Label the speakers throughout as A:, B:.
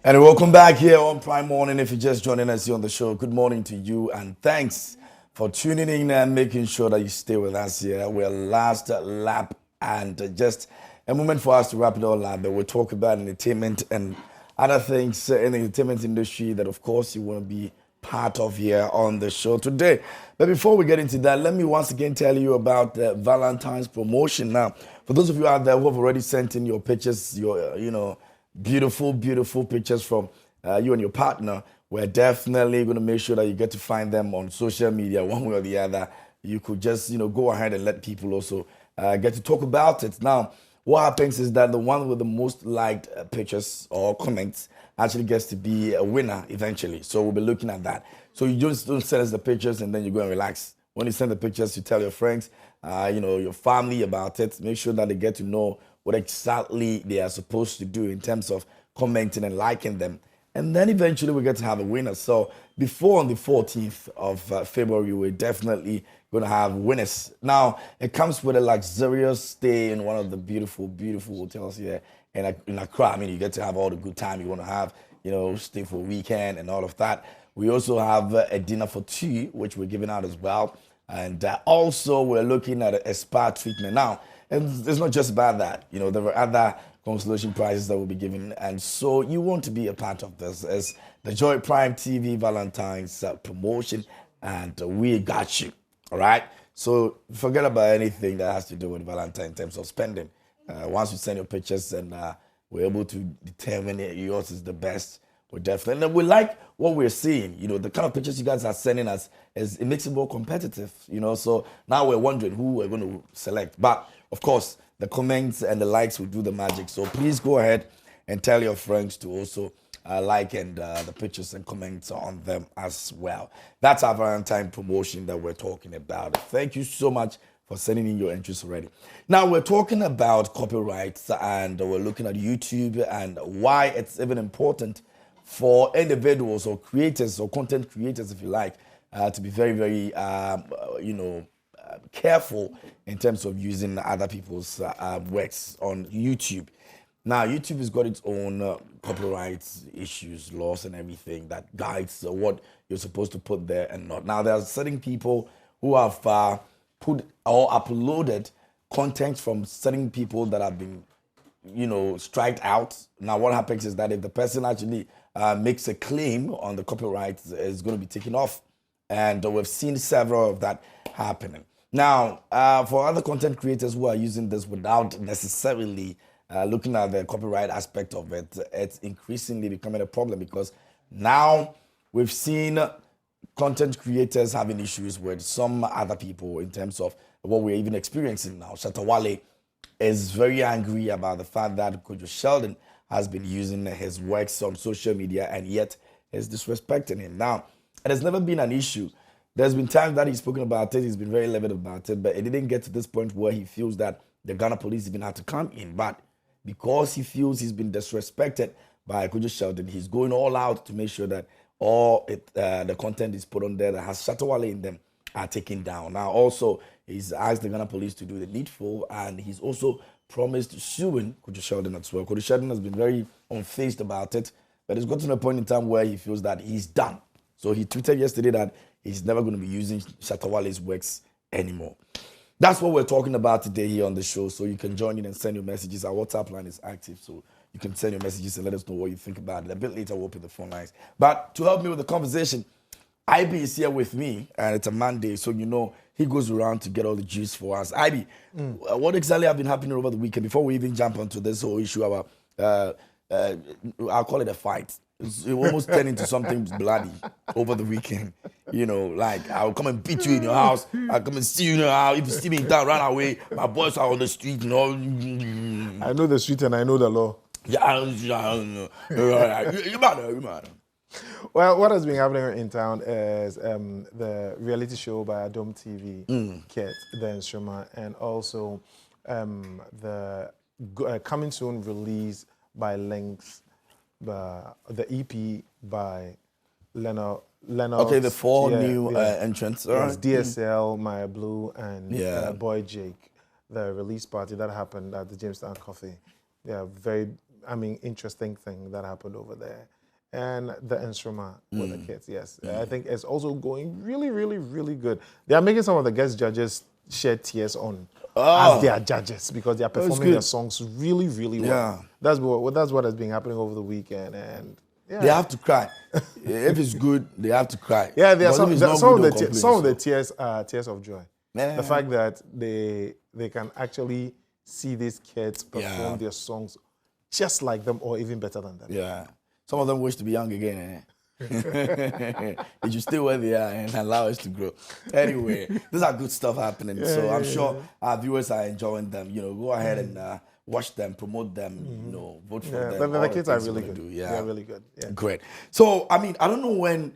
A: And welcome back here on Prime Morning. If you're just joining us here on the show, good morning to you and thanks for tuning in and making sure that you stay with us here. We're last lap and just a moment for us to wrap it all up. But we'll talk about entertainment and other things in the entertainment industry that, of course, you want to be part of here on the show today. But before we get into that, let me once again tell you about the Valentine's promotion. Now, for those of you out there who have already sent in your pictures, your, beautiful, beautiful pictures from you and your partner, we're definitely going to make sure that you get to find them on social media one way or the other. You could just, go ahead and let people also get to talk about it. Now, what happens is that the one with the most liked pictures or comments actually gets to be a winner eventually. So we'll be looking at that. So you just don't send us the pictures and then you go and relax. When you send the pictures, you tell your friends, your family about it. Make sure that they get to know what exactly they are supposed to do in terms of commenting and liking them. And then eventually we get to have a winner. So before on the 14th of February, we're definitely going to have winners. Now, it comes with a luxurious stay in one of the beautiful, beautiful hotels here in Accra. I mean, you get to have all the good time you want to have, stay for a weekend and all of that. We also have a dinner for two, which we're giving out as well. And also, we're looking at a spa treatment. Now, and it's not just about that. There are other consolation prizes that we'll be giving. And so you want to be a part of this as the Joy Prime TV Valentine's promotion. And we got you. All right? So forget about anything that has to do with Valentine in terms of spending. Once you send your pictures and we're able to determine yours is the best, we're definitely. And we like what we're seeing. The kind of pictures you guys are sending us, it makes it more competitive. So now we're wondering who we're going to select. But of course, the comments and the likes will do the magic. So please go ahead and tell your friends to also like and the pictures and comments on them as well. That's our Valentine promotion that we're talking about. Thank you so much for sending in your entries already. Now we're talking about copyrights and we're looking at YouTube and why it's even important for individuals or creators or content creators, if you like, to be very, very, careful in terms of using other people's works on YouTube. Now, YouTube has got its own copyright issues, laws, and everything that guides what you're supposed to put there and not. Now, there are certain people who have put or uploaded content from certain people that have been, striked out. Now, what happens is that if the person actually makes a claim on the copyright, it's going to be taken off. And we've seen several of that happening. Now, for other content creators who are using this without necessarily looking at the copyright aspect of it, it's increasingly becoming a problem because now we've seen content creators having issues with some other people in terms of what we're even experiencing now. Shatta Wale is very angry about the fact that Kojo Sheldon has been using his works on social media and yet is disrespecting him. Now, it has never been an issue. There's been times that he's spoken about it, he's been very livid about it, but it didn't get to this point where he feels that the Ghana police even had to come in. But because he feels he's been disrespected by Kojo Sheldon, he's going all out to make sure that all the content is put on there that has Shatta Wale in them are taken down. Now, also, he's asked the Ghana police to do the needful, and he's also promised suing Kojo Sheldon as well. Kojo Sheldon has been very unfazed about it, but it's got to a point in time where he feels that he's done. So he tweeted yesterday that he's never going to be using Shatta Wale's works anymore. That's what we're talking about today here on the show. So you can join in and send your messages. Our WhatsApp line is active, so you can send your messages and let us know what you think about it. A bit later, we'll open the phone lines. But to help me with the conversation, IB is here with me, and it's a Monday, so he goes around to get all the juice for us. IB, what exactly has been happening over the weekend? Before we even jump onto this whole issue about, I'll call it a fight. It almost turned into something bloody over the weekend. Like I'll come and beat you in your house. I'll come and see you in your house. If you see me in town, run away. My boys are on the street,
B: I know the street and I know the law.
A: Yeah, you matter.
B: Well, what has been happening in town is the reality show by Adom TV, Kit, the instrument, and also the coming soon release by Lynx, the EP by Lennox.
A: Okay, the four new entrants.
B: Yes, DSL, Maya Blue, and Boy Jake. The release party that happened at the Jamestown Coffee. They are very interesting thing that happened over there. And the instrument with the kids, yes. I think it's also going really, really, really good. They are making some of the guest judges shed tears on as their judges because they are performing their songs really, really well. That's what has been happening over the weekend, and
A: they have to cry. If it's good, they have to cry.
B: Yeah, there are some of the tears are tears of joy. The fact that they can actually see these kids perform their songs just like them or even better than them.
A: Yeah. Some of them wish to be young again. They should stay where they are and allow us to grow. Anyway, these are good stuff happening. So I'm sure our viewers are enjoying them. Go ahead and watch them, promote them, vote for them.
B: The kids are really good. They're really good. Yeah.
A: Great. So, I don't know when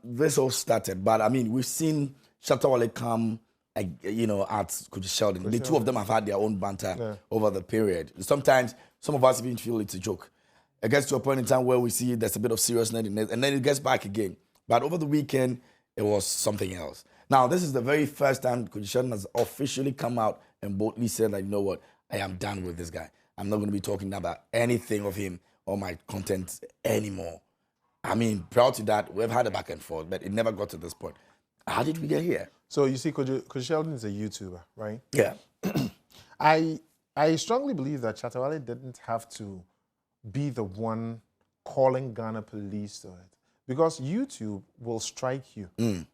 A: this all started, but we've seen Shatta Wale come, at Kojo Sheldon. The two of them have had their own banter over the period. Sometimes some of us even feel it's a joke. It gets to a point in time where we see there's a bit of seriousness in it, and then it gets back again. But over the weekend, it was something else. Now, this is the very first time Kojo Sheldon has officially come out and boldly said that, you know what, I am done with this guy. I'm not going to be talking about anything of him or my content anymore. Prior to that, we've had a back and forth, but it never got to this point. How did we get here?
B: So you see, Kojo Sheldon is a YouTuber, right?
A: Yeah.
B: I strongly believe that Shatta Wale didn't have to be the one calling Ghana police to it, because YouTube will strike you.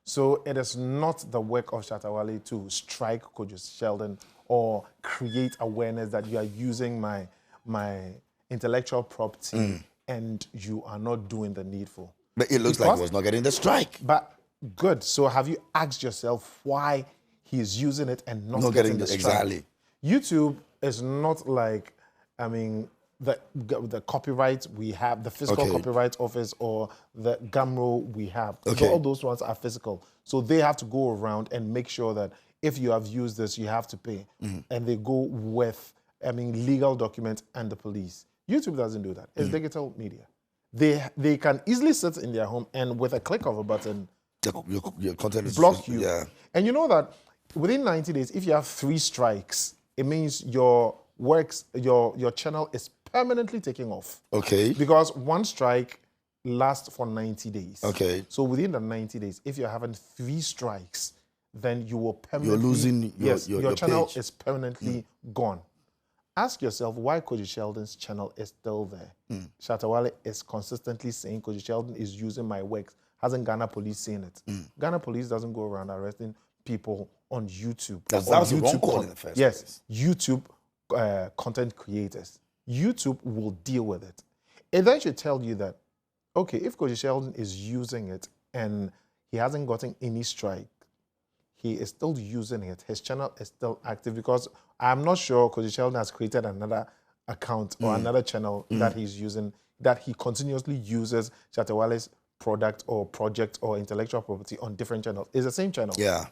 B: So it is not the work of Shatta Wale to strike Kojo Sheldon or create awareness that you are using my intellectual property and you are not doing the needful.
A: But it looks like he was not getting the strike.
B: But good. So have you asked yourself why he is using it and not getting the strike?
A: Exactly.
B: YouTube is not like, the copyright we have, the physical copyright office or the GAMRO we have. So all those ones are physical. So they have to go around and make sure that if you have used this, you have to pay. And they go with, legal documents and the police. YouTube doesn't do that. It's digital media. They can easily sit in their home and with a click of a button,
A: your content is
B: block you.
A: Yeah.
B: And you know that within 90 days, if you have 3 strikes, it means your channel is permanently taking off.
A: Okay.
B: Because one strike lasts for 90 days.
A: Okay.
B: So within the 90 days, if you're having 3 strikes, then you will permanently...
A: You're losing your
B: channel
A: page.
B: is permanently gone. Ask yourself why Kojo Sheldon's channel is still there. Shatta Wale is consistently saying Kojo Sheldon is using my works. Hasn't Ghana police seen it? Ghana police doesn't go around arresting people on YouTube.
A: That was a wrong call in the first place.
B: YouTube content creators. YouTube will deal with it. It then should tell you that, okay, if Kojo Sheldon is using it and he hasn't gotten any strike, he is still using it. His channel is still active, because I'm not sure Kojo Sheldon has created another account or another channel that he's using, that he continuously uses Shatta Wale's product or project or intellectual property on different channels. It's the same channel.
A: Yeah.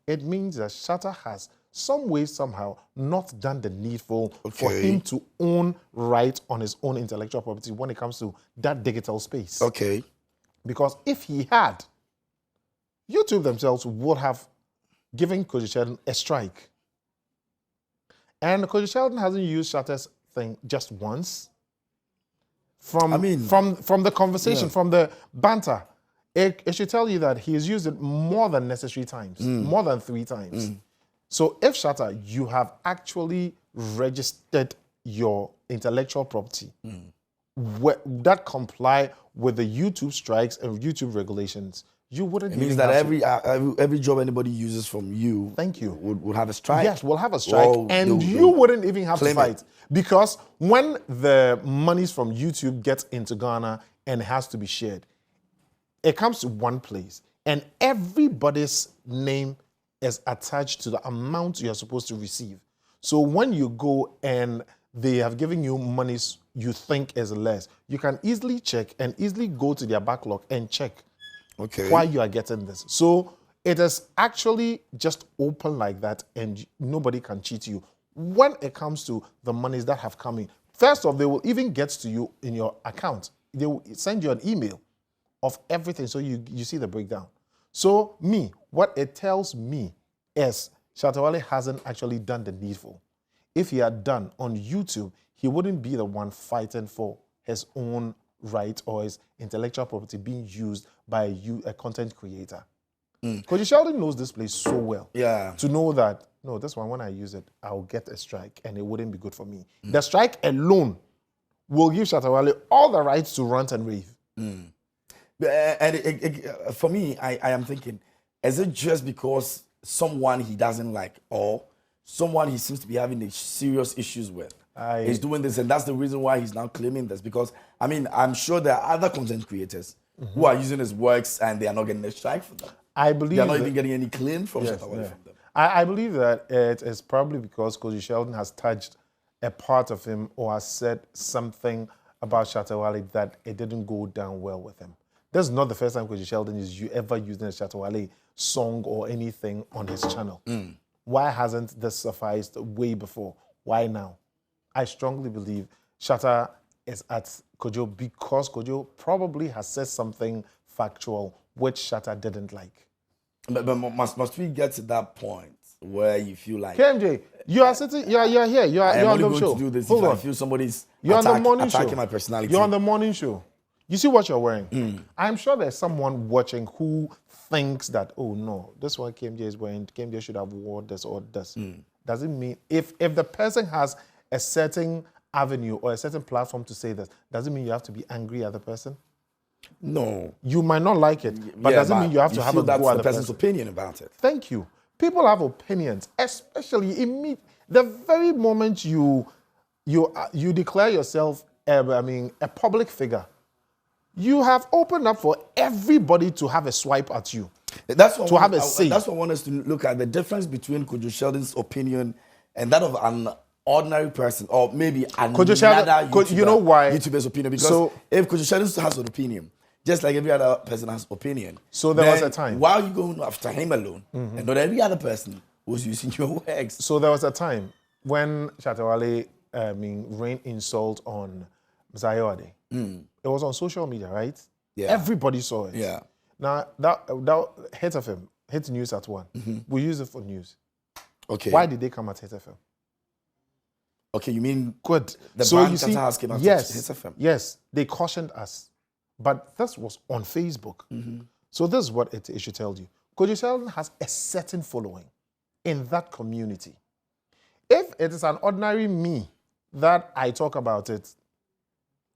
B: It means that Shatta has some way, somehow, not done the needful for him to own right on his own intellectual property when it comes to that digital space.
A: Okay.
B: Because if he had, YouTube themselves would have given Kojo Sheldon a strike. And Kojo Sheldon hasn't used Shatta's thing just once. From the conversation, from the banter, it should tell you that he has used it more than necessary times, more than 3 times. So if Shatta, you have actually registered your intellectual property that comply with the YouTube strikes and YouTube regulations, you wouldn't.
A: It means that every job anybody uses from you, would have a strike.
B: Yes, will have a strike, and you wouldn't even have to fight, because when the monies from YouTube gets into Ghana and has to be shared, it comes to one place, and everybody's name is attached to the amount you're supposed to receive. So when you go and they have given you monies you think is less, you can easily check and easily go to their backlog and check why you are getting this. So it is actually just open like that, and nobody can cheat you. When it comes to the monies that have come in, first off, they will even get to you in your account. They will send you an email of everything, so you see the breakdown. So what it tells me is Shatta Wale hasn't actually done the needful. If he had done on YouTube, he wouldn't be the one fighting for his own right or his intellectual property being used by a content creator. Kojo Sheldon knows this place so well.
A: Yeah.
B: To know that, no, this one, when I use it, I'll get a strike and it wouldn't be good for me. The strike alone will give Shatta Wale all the rights to rant and rave.
A: And for me, I am thinking, is it just because someone he doesn't like or someone he seems to be having serious issues with is doing this, and that's the reason why he's now claiming this? Because, I mean, I'm sure there are other content creators who are using his works and they are not getting a strike for them.
B: I believe
A: they're not even getting any claim from Shatta Wale from them.
B: I believe that it is probably because Kojo Sheldon has touched a part of him or has said something about Shatta Wale that it didn't go down well with him. This is not the first time Kojo Sheldon is ever using a Shatta Wale song or anything on his channel. Why hasn't this sufficed way before? Why now? I strongly believe Shatta is at Kojo because Kojo probably has said something factual which Shatta didn't like.
A: But must we get to that point where you feel like
B: KMJ, you are sitting, you're here, you're on the show.
A: To do this
B: Hold
A: if
B: on.
A: I feel somebody's
B: On the morning
A: attacking
B: show.
A: my personality.
B: You're on the morning show. You see what you're wearing. I'm sure there's someone watching who thinks that, oh no, this one KMJ is wearing, KMJ should have worn this or this. Doesn't mean if the person has a certain avenue or a certain platform to say this, doesn't mean you have to be angry at the person.
A: No.
B: You might not like it, but doesn't mean you have to have a go at
A: the
B: the
A: person's opinion about it.
B: Thank you. People have opinions, especially the very moment you declare yourself, a public figure. You have opened up for everybody to have a swipe at you.
A: That's what
B: have a say.
A: That's what I want us to look at, the difference between Kojo Sheldon's opinion and that of an ordinary person, or maybe another YouTuber,
B: you know why?
A: YouTuber's opinion. Because if Kojo Sheldon has an opinion, just like every other person has opinion.
B: So there was a time.
A: Why are you going after him alone? And not every other person was using your works.
B: So there was a time when Shatta Wale rained insult on Zayode. It was on social media, right?
A: Yeah.
B: Everybody saw it.
A: Yeah.
B: Now, that Hit FM, Hit News at 1, we use it for news.
A: Okay.
B: Why did they come at Hit FM?
A: Okay, you mean
B: Good.
A: the
B: So
A: brand
B: you see,
A: Qatar came out
B: yes,
A: to Hit FM?
B: yes, they cautioned us. But this was on Facebook. So this is what it should tell you. Kojo Sheldon has a certain following in that community. If it is an ordinary me that I talk about it,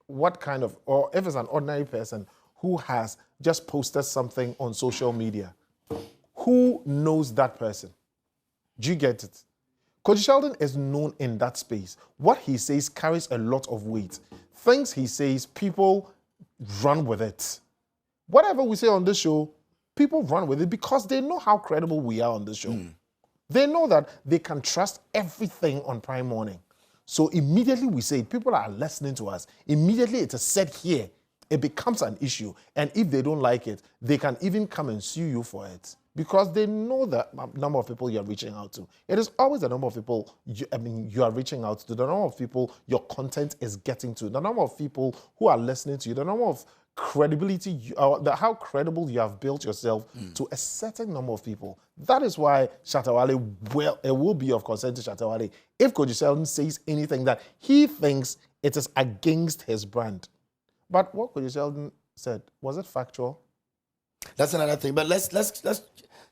B: or if it's an ordinary person who has just posted something on social media, who knows that person? Do you get it? Kojo Sheldon is known in that space. What he says carries a lot of weight. Things he says, people run with it. Whatever we say on this show, people run with it because they know how credible we are on this show. They know that they can trust everything on Prime Morning. So immediately we say it, people are listening to us. Immediately it is said here, it becomes an issue. And if they don't like it, they can even come and sue you for it. Because they know the number of people you're reaching out to. It is always the number of people you are reaching out to, the number of people your content is getting to, the number of people who are listening to you, the number of credibility, how credible you have built yourself to a certain number of people. That is why Shatta Wale, it will be of concern to Shatta Wale if Kojo Sheldon says anything that he thinks it is against his brand. But what Kojo Sheldon said, was it factual?
A: That's another thing. But let's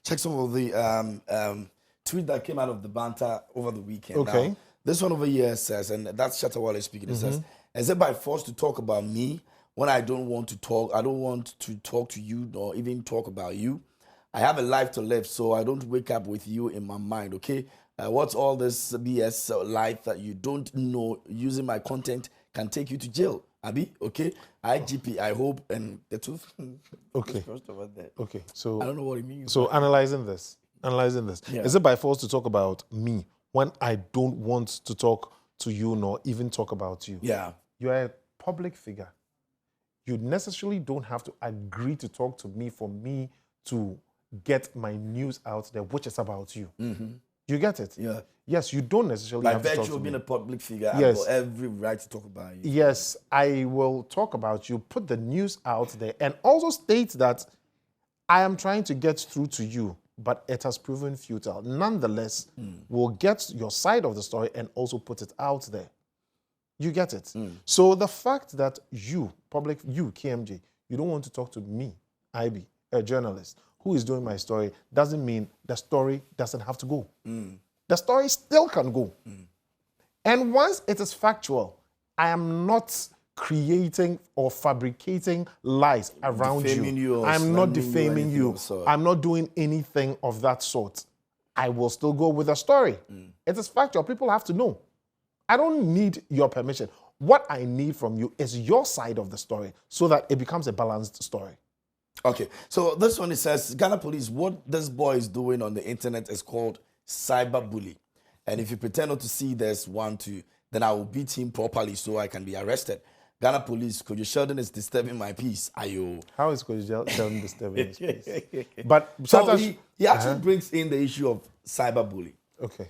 A: check some of the tweet that came out of the banter over the weekend.
B: Okay.
A: Now, this one over here says, and that's Shatta Wale speaking. It says, "Is it by force to talk about me when I don't want to talk? I don't want to talk to you or even talk about you. I have a life to live, so I don't wake up with you in my mind. Okay, what's all this BS life that you don't know? Using my content can take you to jail." Abi, okay, IGP, I hope, and the truth.
B: Okay.
A: Over there.
B: Okay, so
A: I don't know what it means.
B: So analyzing this,
A: Yeah.
B: is it by force to talk about me when I don't want to talk to you nor even talk about you?
A: Yeah.
B: You are a public figure. You necessarily don't have to agree to talk to me for me to get my news out there, which is about you. You get it?
A: Yeah.
B: Yes, you don't necessarily
A: By
B: have to talk
A: virtue
B: to
A: of being
B: me.
A: a public figure,
B: Yes.
A: I've got every right to talk about you.
B: Yes, I will talk about you, put the news out there, and also state that I am trying to get through to you, but it has proven futile. Nonetheless, we'll get your side of the story and also put it out there. You get it? So the fact that you, KMJ, you don't want to talk to me, IB, a journalist, who is doing my story, doesn't mean the story doesn't have to go. The story still can go. And once it is factual, I am not creating or fabricating lies around you. I'm not defaming you. I'm not doing anything of that sort. I will still go with the story. It is factual. People have to know. I don't need your permission. What I need from you is your side of the story so that it becomes a balanced story.
A: Okay, so this one, it says, Ghana police, what this boy is doing on the internet is called cyberbully. And if you pretend not to see this one too, then I will beat him properly so I can be arrested. Ghana police, Kojo Sheldon is disturbing my peace. Ayo.
B: How is Kojo Sheldon disturbing his peace? But
A: so he actually brings in the issue of cyberbullying.
B: Okay.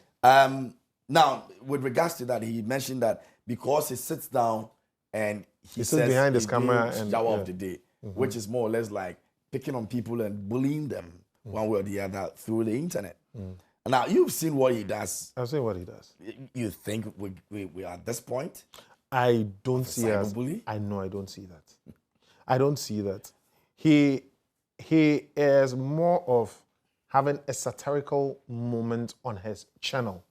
A: Now, with regards to that, he mentioned that because he sits down and he
B: sits behind his camera and
A: shower of the day, which is more or less like picking on people and bullying them one way or the other through the internet. Now, you've seen what he does.
B: I've seen what he does.
A: You think we are at this point?
B: I don't see as I know I don't see that. I don't see that. He is more of having a satirical moment on his channel.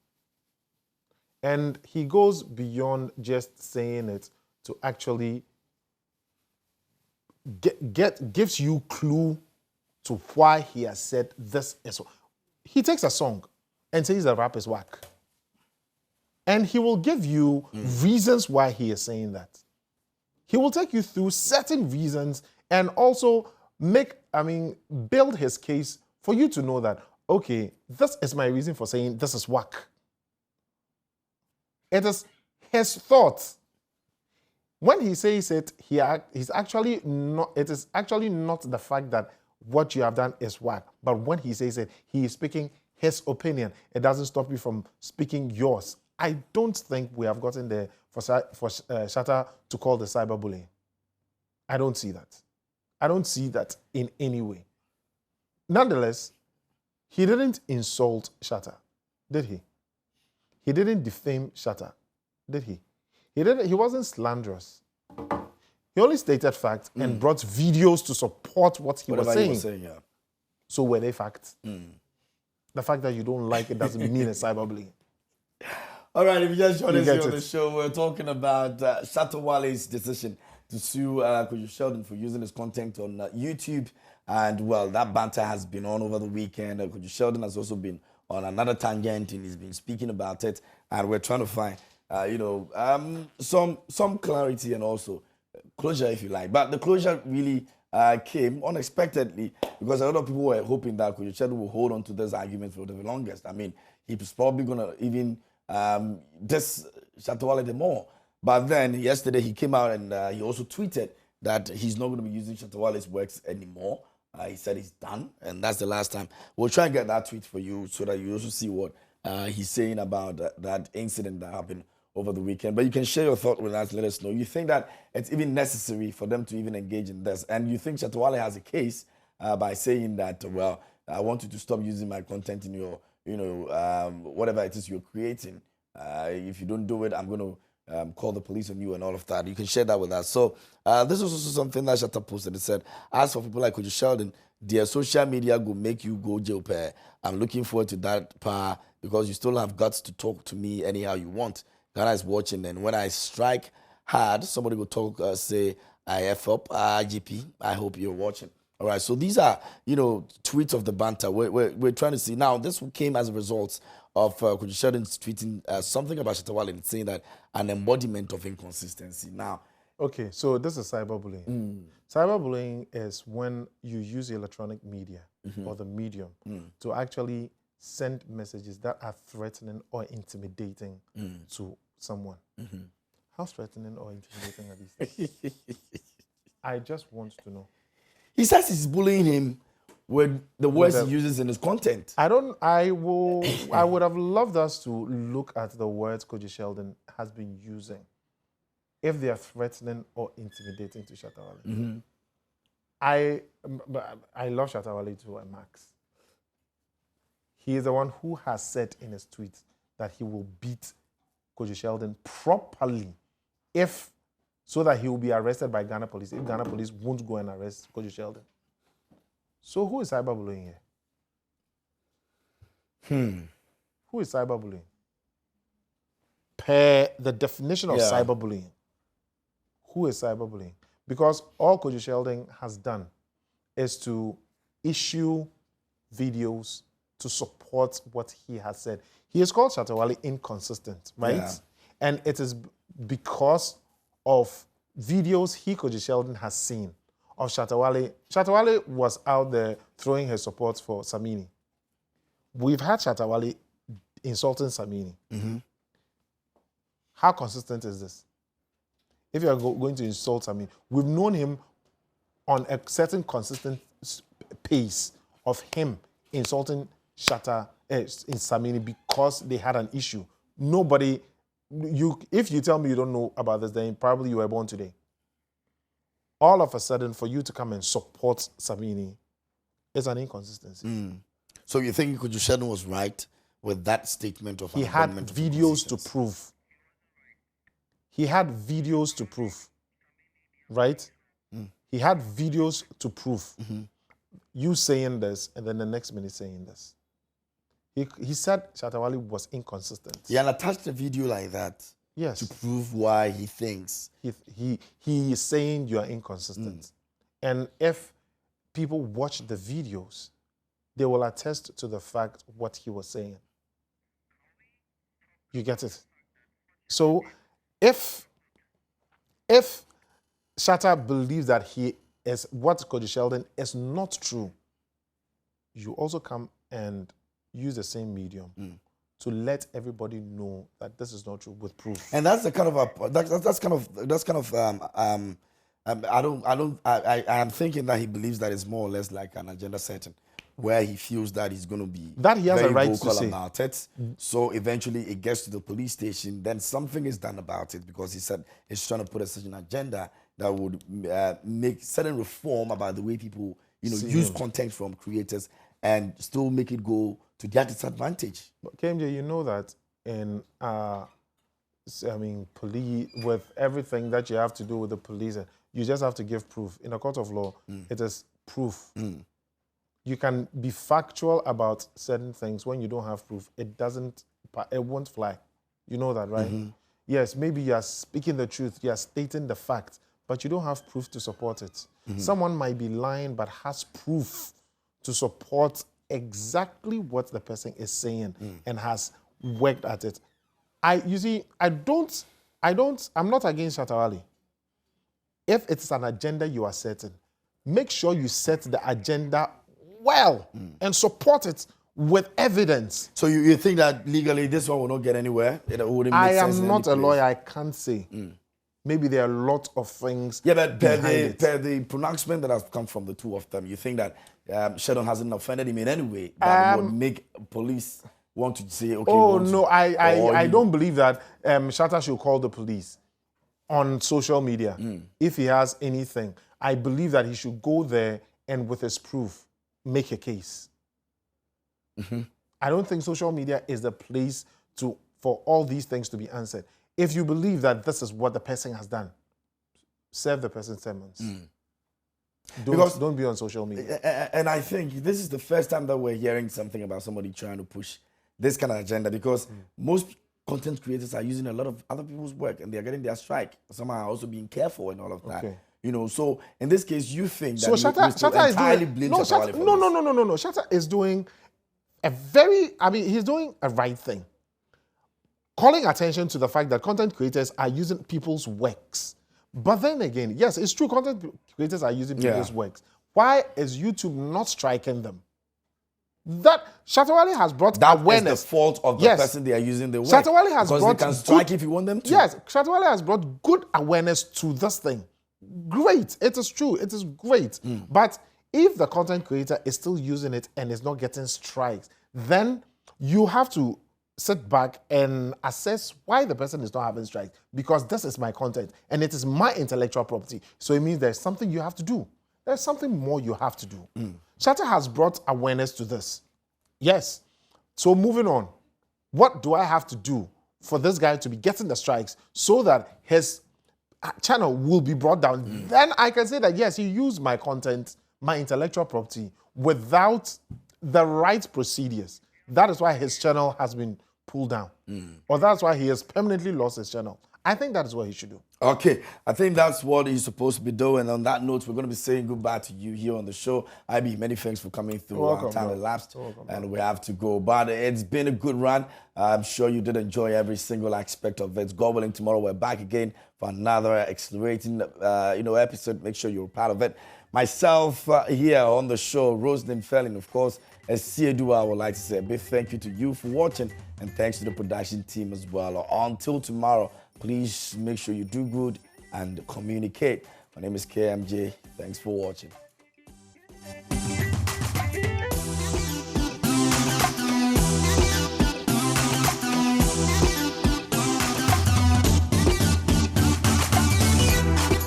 B: And he goes beyond just saying it to actually gives you clue to why he has said this is. He takes a song and says the rap is whack. And he will give you reasons why he is saying that. He will take you through certain reasons and also build his case for you to know that, okay, this is my reason for saying this is whack. It is his thoughts. When he says it, it is actually not the fact that what you have done is whack. But when he says it, he is speaking his opinion. It doesn't stop you from speaking yours. I don't think we have gotten there for Shatta to call the cyberbullying. I don't see that. I don't see that in any way. Nonetheless, he didn't insult Shatta, did he? He didn't defame Shatta, did he? He wasn't slanderous. He only stated facts and brought videos to support what he was saying.
A: Yeah.
B: So were they facts? The fact that you don't like it doesn't mean it's cyberbullying.
A: All right, if you just joined us here on the show, we're talking about Shatta Wale's decision to sue Kojo Sheldon for using his content on YouTube. And, well, that banter has been on over the weekend. Kojo Sheldon has also been on another tangent, and he's been speaking about it. And we're trying to find, some clarity and also closure, if you like. But the closure really came unexpectedly because a lot of people were hoping that Kojo Sheldon will hold on to this argument for the longest. I mean, he was probably going to even diss Shatta Wale more. But then yesterday he came out and he also tweeted that he's not going to be using Shatta Wale's works anymore. He said he's done, and that's the last time. We'll try and get that tweet for you so that you also see what he's saying about that incident that happened over the weekend. But you can share your thought with us. Let us know. You think that it's even necessary for them to even engage in this, and you think Shatta Wale has a case by saying that, well, I want you to stop using my content in your whatever it is you're creating. If you don't do it, I'm going to call the police on you and all of that. You can share that with us. So this is also something that Shatta posted. It said, as for people like Kojo Sheldon, their social media will make you go jail pair. I'm looking forward to that part because you still have guts to talk to me anyhow you want. Ghana is watching, and when I strike hard, somebody will talk, say, I F up, GP. I hope you're watching. All right, so these are, tweets of the banter. We're trying to see. Now, this came as a result of Kojo Sheldon tweeting something about Shatta Wale and saying that an embodiment of inconsistency. Now,
B: okay, so this is cyberbullying. Cyberbullying is when you use electronic media or the medium to actually send messages that are threatening or intimidating to someone. How threatening or intimidating are these things? I just want to know.
A: He says he's bullying him with the words he uses in his content.
B: I would have loved us to look at the words Kojo Sheldon has been using, if they are threatening or intimidating to Shatta Wale. I love Shatta Wale to a max. He is the one who has said in his tweets that he will beat Kojo Sheldon properly so that he will be arrested by Ghana police if Ghana police won't go and arrest Kojo Sheldon. So who is cyberbullying here? Who is cyberbullying? Per the definition of cyberbullying, who is cyberbullying? Because all Kojo Sheldon has done is to issue videos to support what he has said. He is called Shatta Wale inconsistent, right?
A: Yeah.
B: And it is because of videos Kojo Sheldon has seen of Shatta Wale. Shatta Wale was out there throwing his support for Samini. We've had Shatta Wale insulting Samini. How consistent is this? If you are going to insult Samini, we've known him on a certain consistent pace of him insulting Shatta in Samini because they had an issue. Nobody, if you tell me you don't know about this, then probably you were born today. All of a sudden, for you to come and support Samini is an inconsistency.
A: So you think Kojo Sheldon was right with that statement of
B: he had videos to prove. He had videos to prove, right? He had videos to prove. You saying this, and then the next minute saying this. He said Shatta Wale was inconsistent.
A: Yeah, and attached a video like that to prove why he thinks.
B: He is saying you are inconsistent. And if people watch the videos, they will attest to the fact what he was saying. You get it? So if Shatta believes that he is what Kojo Sheldon is not true, you also come and use the same medium to let everybody know that this is not true with proof.
A: And that's the kind of I'm thinking that he believes that it's more or less like an agenda setting, where he feels that he's going to be
B: that he has
A: very
B: a right
A: vocal
B: to say
A: about it. So eventually it gets to the police station, then something is done about it because he said he's trying to put a certain agenda that would make certain reform about the way people use content from creators and still make it go to their disadvantage.
B: But KMJ, you know that in police, with everything that you have to do with the police, you just have to give proof. In a court of law, it is proof. You can be factual about certain things. When you don't have proof, it won't fly. You know that, right? Yes, maybe you are speaking the truth, you are stating the fact, but you don't have proof to support it. Someone might be lying but has proof to support exactly what the person is saying and has worked at it. I'm not against Shatta Wale. If it's an agenda you are setting, make sure you set the agenda well and support it with evidence.
A: So you think that legally this one will not get anywhere? It wouldn't make sense.
B: I am not a lawyer, I can't say. Maybe there are a lot of things.
A: Yeah, but per the pronouncement that has come from the two of them, you think that Sheldon hasn't offended him in any way that would make police want to say, okay.
B: Oh, no, I don't believe that Shatta should call the police on social media if he has anything. I believe that he should go there and with his proof, make a case. I don't think social media is the place for all these things to be answered. If you believe that this is what the person has done, serve the person's sermons. Don't be on social media.
A: And I think this is the first time that we're hearing something about somebody trying to push this kind of agenda, because most content creators are using a lot of other people's work and they're getting their strike. Some are also being careful and all of that. So in this case, you think that
B: Shatta
A: entirely blame Shatta Wale for this?
B: No. Shatta is doing he's doing a right thing. Calling attention to the fact that content creators are using people's works. But then again, yes, it's true, content creators are using people's works. Why is YouTube not striking them? That Shatta Wale has brought awareness.
A: That is the fault of the person they are using the work.
B: Shatta Wale has
A: because
B: brought
A: they can strike if you want them to.
B: Yes, Shatta Wale has brought good awareness to this thing. Great, it is true, it is great. But if the content creator is still using it and is not getting strikes, then you have to sit back and assess why the person is not having strikes, because this is my content and it is my intellectual property. So it means there's something you have to do. There's something more you have to do. Shatta has brought awareness to this. Yes. So moving on, what do I have to do for this guy to be getting the strikes so that his channel will be brought down. Then I can say that, yes, he used my content, my intellectual property, without the right procedures. That is why his channel has been pulled down. Or that's why he has permanently lost his channel. I think that is what he should do.
A: Okay, I think that's what he's supposed to be doing. And on that note, we're going to be saying goodbye to you here on the show. IB, many thanks for coming through. Our time elapsed, and we have to go. But it's been a good run. I'm sure you did enjoy every single aspect of it. God willing, tomorrow we're back again for another exhilarating, episode. Make sure you're part of it. Myself here on the show, Roslyn Felling, of course, as Siedu, I would like to say a big thank you to you for watching, and thanks to the production team as well. Until tomorrow, please make sure you do good and communicate. My name is KMJ. Thanks for watching.